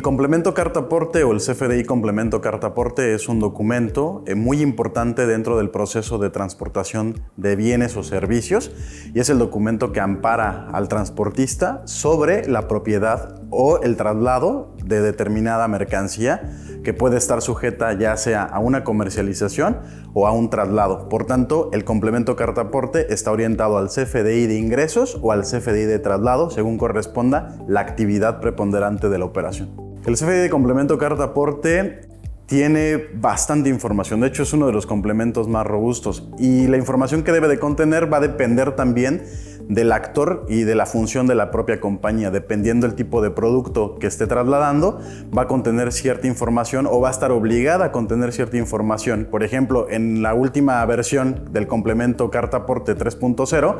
complemento carta-aporte o el CFDI complemento carta-aporte es un documento muy importante dentro del proceso de transportación de bienes o servicios y es el documento que ampara al transportista sobre la propiedad o el traslado de determinada mercancía que puede estar sujeta ya sea a una comercialización o a un traslado. Por tanto, el complemento carta-aporte está orientado al CFDI de ingresos o al CFDI de traslado, según corresponda la actividad preponderante de la operación. El CFDI de complemento carta-aporte tiene bastante información, de hecho es uno de los complementos más robustos y la información que debe de contener va a depender también del actor y de la función de la propia compañía. Dependiendo del tipo de producto que esté trasladando, va a contener cierta información o va a estar obligada a contener cierta información. Por ejemplo, en la última versión del complemento carta-aporte 3.0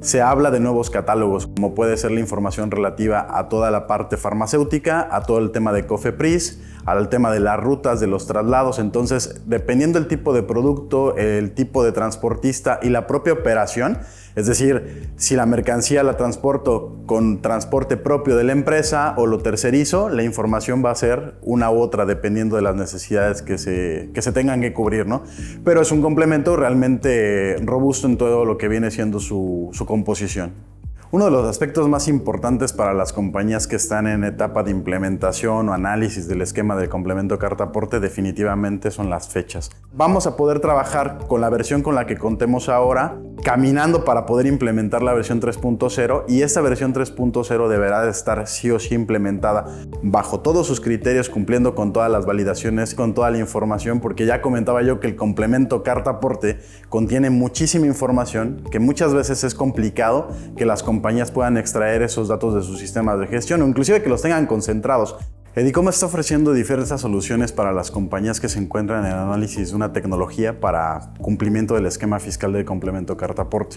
se habla de nuevos catálogos, como puede ser la información relativa a toda la parte farmacéutica, a todo el tema de COFEPRIS, al tema de las rutas, de los traslados. Entonces, dependiendo del tipo de producto, el tipo de transportista y la propia operación, es decir, si la mercancía la transporto con transporte propio de la empresa o lo tercerizo, la información va a ser una u otra dependiendo de las necesidades que se tengan que cubrir, ¿no? Pero es un complemento realmente robusto en todo lo que viene siendo su composición. Uno de los aspectos más importantes para las compañías que están en etapa de implementación o análisis del esquema del complemento carta-aporte definitivamente son las fechas. Vamos a poder trabajar con la versión con la que contemos ahora, caminando para poder implementar la versión 3.0 y esta versión 3.0 deberá de estar sí o sí implementada bajo todos sus criterios, cumpliendo con todas las validaciones, con toda la información, porque ya comentaba yo que el complemento carta-aporte contiene muchísima información que muchas veces es complicado que las compañías puedan extraer esos datos de sus sistemas de gestión o inclusive que los tengan concentrados. EDICOM está ofreciendo diversas soluciones para las compañías que se encuentran en el análisis de una tecnología para cumplimiento del esquema fiscal del complemento carta-aporte.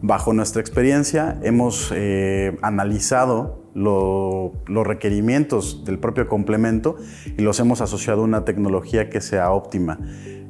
Bajo nuestra experiencia hemos analizado los requerimientos del propio complemento y los hemos asociado a una tecnología que sea óptima.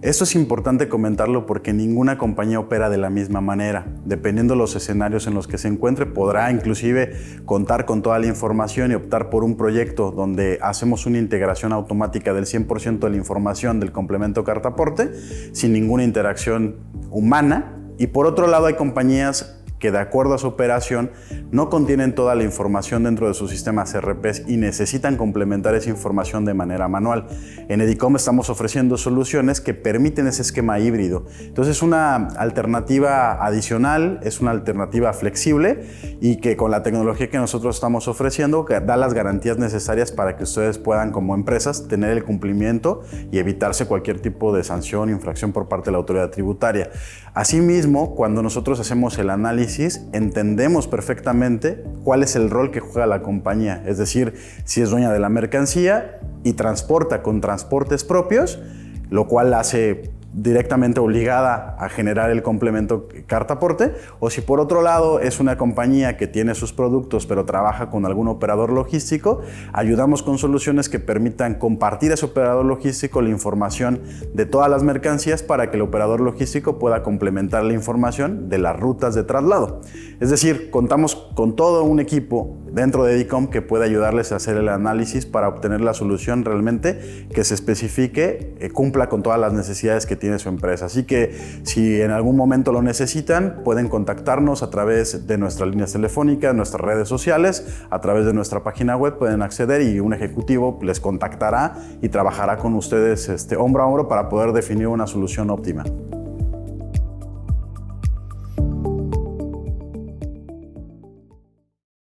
Esto es importante comentarlo porque ninguna compañía opera de la misma manera. Dependiendo de los escenarios en los que se encuentre, podrá inclusive contar con toda la información y optar por un proyecto donde hacemos una integración automática del 100% de la información del complemento carta-aporte sin ninguna interacción humana. Y por otro lado, hay compañías que de acuerdo a su operación no contienen toda la información dentro de sus sistemas ERPs y necesitan complementar esa información de manera manual. En EDICOM estamos ofreciendo soluciones que permiten ese esquema híbrido. Entonces es una alternativa adicional, es una alternativa flexible y que con la tecnología que nosotros estamos ofreciendo da las garantías necesarias para que ustedes puedan como empresas tener el cumplimiento y evitarse cualquier tipo de sanción o infracción por parte de la autoridad tributaria. Asimismo, cuando nosotros hacemos el análisis, entendemos perfectamente cuál es el rol que juega la compañía, es decir, si es dueña de la mercancía y transporta con transportes propios, lo cual la hace directamente obligada a generar el complemento carta-aporte, o si por otro lado es una compañía que tiene sus productos pero trabaja con algún operador logístico, ayudamos con soluciones que permitan compartir a ese operador logístico la información de todas las mercancías para que el operador logístico pueda complementar la información de las rutas de traslado. Es decir, contamos con todo un equipo dentro de EDICOM que puede ayudarles a hacer el análisis para obtener la solución realmente que se especifique, cumpla con todas las necesidades que tiene su empresa. Así que si en algún momento lo necesitan, pueden contactarnos a través de nuestras líneas telefónicas, nuestras redes sociales, a través de nuestra página web pueden acceder y un ejecutivo les contactará y trabajará con ustedes hombro a hombro para poder definir una solución óptima.